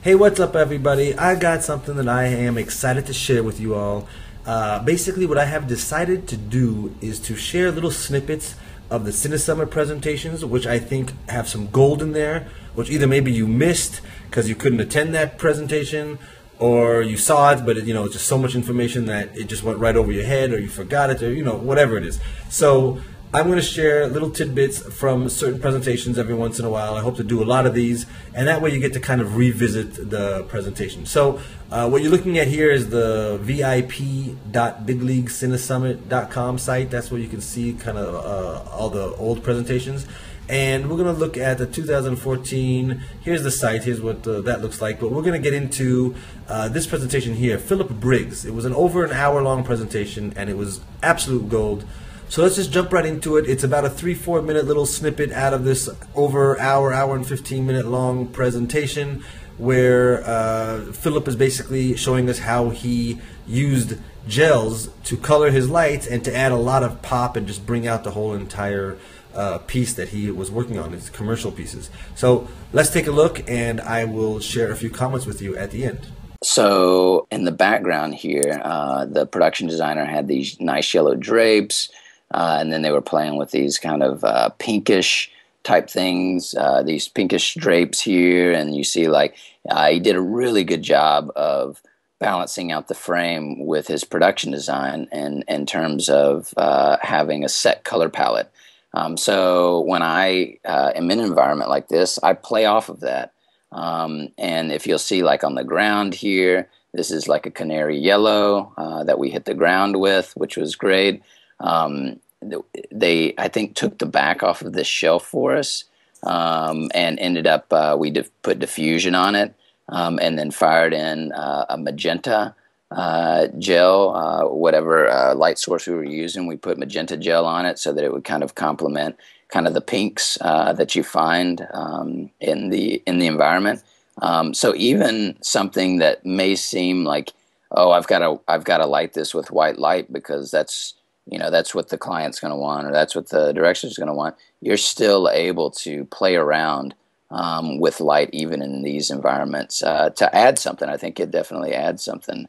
Hey, what's up, everybody? I got something that I am excited to share with you all. Basically, what I have decided to do is to share little snippets of the CineSummit presentations, which I think have some gold in there, which either maybe you missed because you couldn't attend that presentation, or you saw it, but it's just so much information that it just went right over your head, or you forgot it, or whatever it is. So I'm going to share little tidbits from certain presentations every once in a while. I hope to do a lot of these, and that way you get to kind of revisit the presentation. So what you're looking at here is the vip.bigleaguecinesummit.com site. That's where you can see kind of all the old presentations. And we're going to look at the 2014. Here's the site. Here's what that looks like. But we're going to get into this presentation here, Philip Briggs. It was an over an hour-long presentation, and it was absolute gold. So let's just jump right into it. It's about a 3-4 minute little snippet out of this over hour and 15-minute long presentation where Philip is basically showing us how he used gels to color his lights and to add a lot of pop and just bring out the whole entire piece that he was working on, his commercial pieces. So let's take a look, and I will share a few comments with you at the end. So in the background here, the production designer had these nice yellow drapes. And then they were playing with these kind of pinkish type things, these pinkish drapes here. And you see he did a really good job of balancing out the frame with his production design and in terms of having a set color palette. So when I am in an environment like this, I play off of that. And if you'll see on the ground here, this is like a canary yellow that we hit the ground with, which was great. They, I think, took the back off of this shelf for us and ended up, we put diffusion on it and then fired in a magenta gel, whatever light source we were using. We put magenta gel on it so that it would kind of complement kind of the pinks that you find in the environment. So even something that may seem like, oh, I've got to light this with white light because that's what the client's going to want, or that's what the director's going to want. You're still able to play around with light even in these environments to add something. I think it definitely adds something.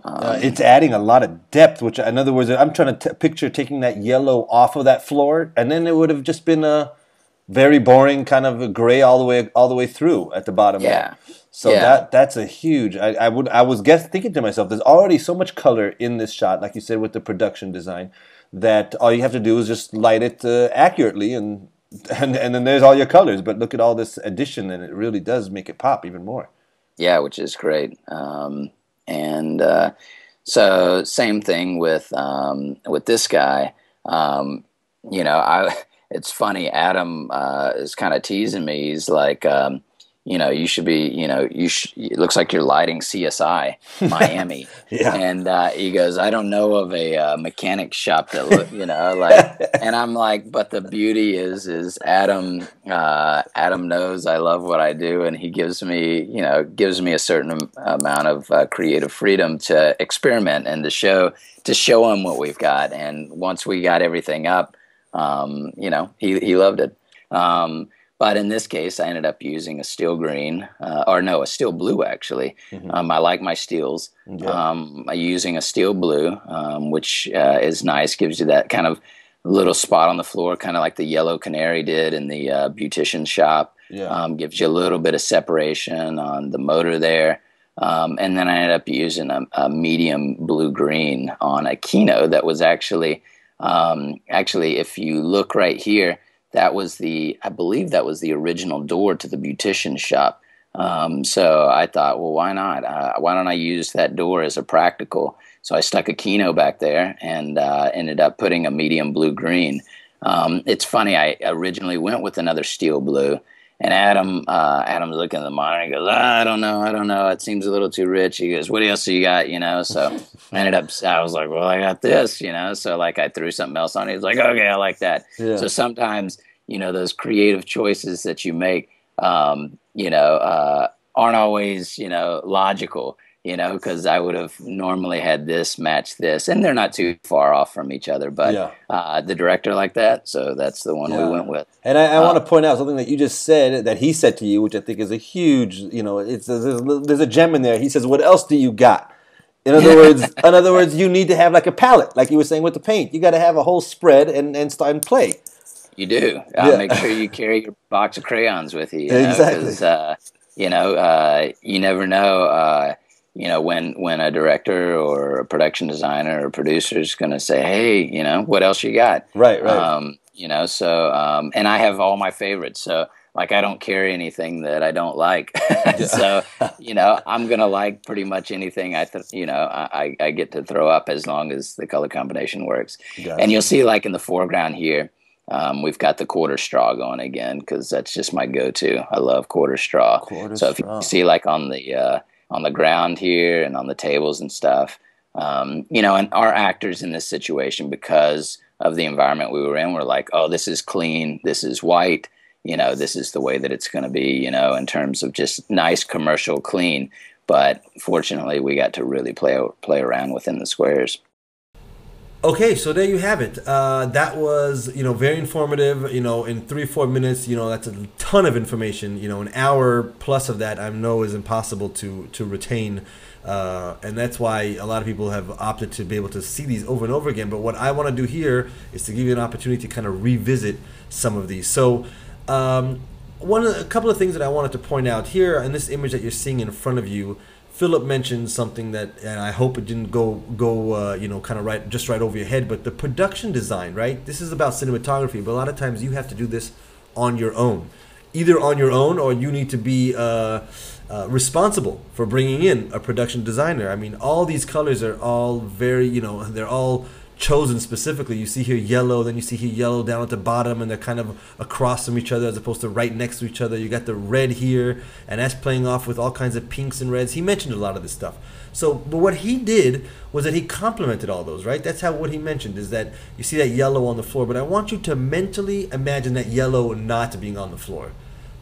It's adding a lot of depth, which, in other words, I'm trying to picture taking that yellow off of that floor, and then it would have just been a very boring kind of gray all the way through at the bottom. Yeah. So that's a huge. I was thinking to myself, there's already so much color in this shot, like you said, with the production design, that all you have to do is just light it accurately, and then there's all your colors. But look at all this addition, and it really does make it pop even more. Yeah, which is great. So same thing with this guy. It's funny. Adam is kind of teasing me. He's like, you should be, it looks like you're lighting CSI Miami. Yeah. And he goes, I don't know of a mechanic shop that, and I'm like, but the beauty is Adam knows I love what I do, and he gives me a certain amount of creative freedom to experiment and to show him what we've got. And once we got everything up, he loved it. But in this case, I ended up using a steel green, a steel blue, actually. Mm-hmm. I like my steels. Yeah. Using a steel blue, which is nice, gives you that kind of little spot on the floor, kind of like the yellow canary did in the beautician shop. Yeah. Gives you a little bit of separation on the motor there. And then I ended up using a medium blue-green on a Kino that was actually, if you look right here, I believe that was the original door to the beautician shop. So I thought, well, why not? Why don't I use that door as a practical? So I stuck a Kino back there and ended up putting a medium blue-green. It's funny, I originally went with another steel blue, and Adam's looking at the monitor and he goes, I don't know. It seems a little too rich. He goes, what else you got? So I was like, well, I got this, so I threw something else on it. He's like, okay, I like that. Yeah. So sometimes, those creative choices that you make, aren't always, logical. you know, because I would have normally had this match this, and they're not too far off from each other. But Yeah. the director liked that, so that's the one we Yeah. went with. And I want to point out something that you just said that he said to you, which I think is a huge, you know, there's a gem in there. He says, "What else do you got?" In other words, you need to have like a palette, like you were saying with the paint. You got to have a whole spread and start and play. You do. Yeah. Make sure you carry your box of crayons with you. Exactly. Because you never know. When a director or a production designer or producer is going to say, "Hey, what else you got?" Right. And I have all my favorites. So, like, I don't carry anything that I don't like. So, I'm going to like pretty much anything I get to throw up as long as the color combination works. Gotcha. And you'll see, like, in the foreground here, we've got the quarter straw going again because that's just my go-to. I love quarter straw. If you see, like, on the ground here and on the tables and stuff, and our actors in this situation, because of the environment we were in, were like, oh, this is clean, this is white, this is the way that it's going to be, in terms of just nice, commercial, clean. But fortunately, we got to really play around within the squares. Okay, so there you have it. That was, very informative. In 3-4 minutes, that's a ton of information. An hour plus of that I know is impossible to retain, and that's why a lot of people have opted to be able to see these over and over again. But what I want to do here is to give you an opportunity to kind of revisit some of these. So, a couple of things that I wanted to point out here in this image that you're seeing in front of you. Philip mentioned something that, and I hope it didn't go kind of right over your head, but the production design, right? This is about cinematography, but a lot of times you have to do this on your own, either on your own or you need to be responsible for bringing in a production designer. I mean, all these colors are all very, they're all chosen specifically. You see here yellow, then you see here yellow down at the bottom, and they're kind of across from each other as opposed to right next to each other. You got the red here, and that's playing off with all kinds of pinks and reds. He mentioned a lot of this stuff. So, but what he did was that he complemented all those, right? That's what he mentioned, is that you see that yellow on the floor, but I want you to mentally imagine that yellow not being on the floor.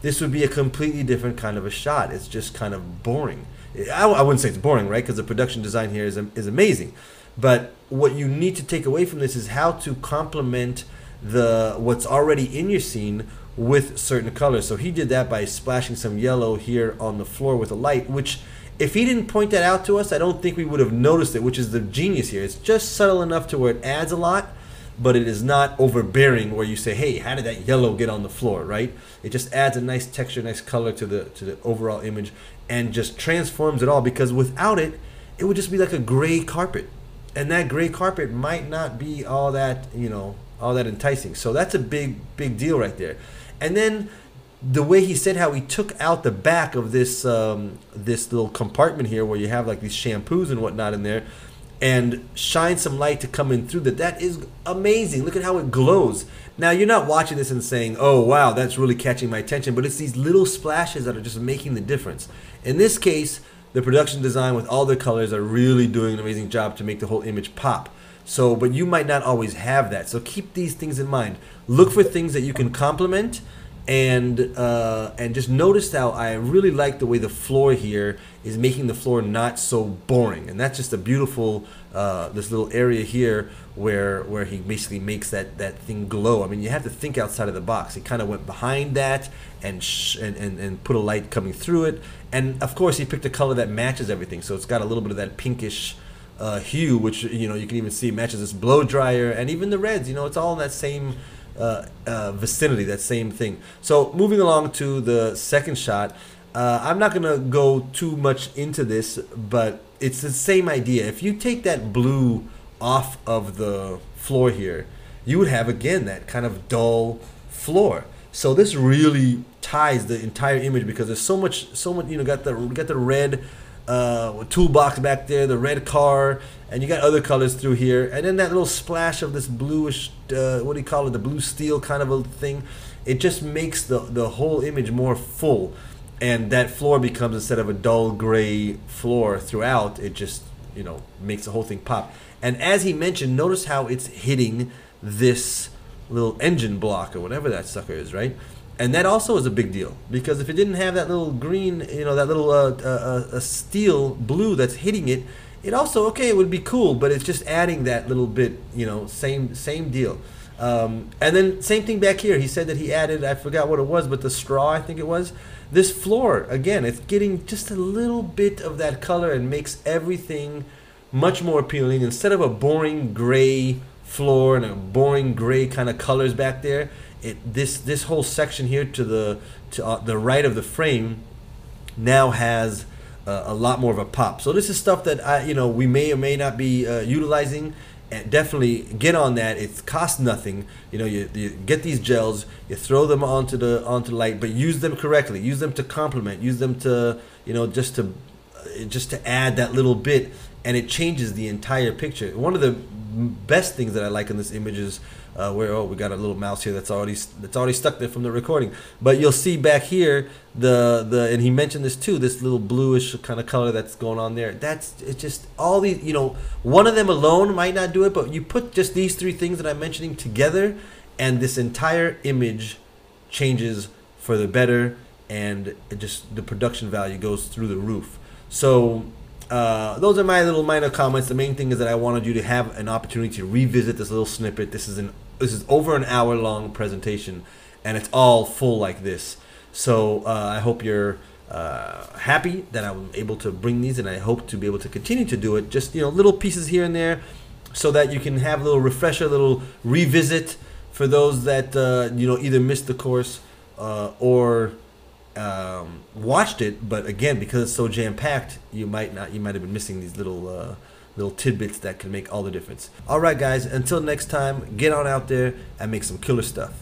This would be a completely different kind of a shot. It's just kind of boring. I wouldn't say it's boring, right? Because the production design here is amazing. But what you need to take away from this is how to complement what's already in your scene with certain colors. So he did that by splashing some yellow here on the floor with a light, which if he didn't point that out to us, I don't think we would have noticed it, which is the genius here. It's just subtle enough to where it adds a lot, but it is not overbearing where you say, hey, how did that yellow get on the floor, right? It just adds a nice texture, nice color to the overall image and just transforms it all, because without it, it would just be like a gray carpet. And that gray carpet might not be all that, all that enticing. So that's a big deal right there. And then the way he said how he took out the back of this this little compartment here where you have like these shampoos and whatnot in there, and shine some light to come in through that is amazing. Look at how it glows. Now, you're not watching this and saying, oh, wow, that's really catching my attention. But it's these little splashes that are just making the difference. In this case, the production design with all the colors are really doing an amazing job to make the whole image pop. So, but you might not always have that. So keep these things in mind. Look for things that you can complement, and just notice how I really like the way the floor here is making the floor not so boring. And that's just a beautiful, this little area here where he basically makes that thing glow. I mean, you have to think outside of the box. He kind of went behind that and put a light coming through it. And of course, he picked a color that matches everything. So it's got a little bit of that pinkish hue, which you can even see matches this blow dryer and even the reds. It's all in that same vicinity, that same thing. So moving along to the second shot, I'm not gonna go too much into this, but it's the same idea. If you take that blue off of the floor here, you would have again that kind of dull floor. So this really ties the entire image, because there's so much got the red toolbox back there, the red car, and you got other colors through here, and then that little splash of this bluish what do you call it, the blue steel kind of a thing. It just makes the whole image more full, and that floor becomes, instead of a dull gray floor throughout, it just makes the whole thing pop. And as he mentioned, notice how it's hitting this little engine block or whatever that sucker is, right? And that also is a big deal, because if it didn't have that little green, you know, that little steel blue that's hitting it, it also, okay, it would be cool, but it's just adding that little bit, you know, same deal. And then same thing back here. He said that he added, I forgot what it was, but the straw, I think it was. This floor, again, it's getting just a little bit of that color and makes everything much more appealing. Instead of a boring gray floor and a boring gray kind of colors back there, this whole section here to the right of the frame now has a lot more of a pop. So this is stuff that we may or may not be utilizing. And definitely get on that. It costs nothing. You know, you get these gels, you throw them onto the light, but use them correctly. Use them to complement. Use them to, you know, just to add that little bit, and it changes the entire picture. One of the best things that I like in this image is where we got a little mouse here that's already stuck there from the recording. But you'll see back here and he mentioned this too, this little bluish kind of color that's going on there. It's just all these, you know, one of them alone might not do it, but you put just these three things that I'm mentioning together, and this entire image changes for the better, and the production value goes through the roof. So those are my little minor comments. The main thing is that I wanted you to have an opportunity to revisit this little snippet. This is over an hour long presentation, and it's all full like this. So I hope you're happy that I'm able to bring these, and I hope to be able to continue to do it. Just, you know, little pieces here and there, so that you can have a little refresher, a little revisit for those that you know, either missed the course or watched it, but again, because it's so jam-packed, you might have been missing these little tidbits that can make all the difference. All right, guys, until next time, get on out there and make some killer stuff.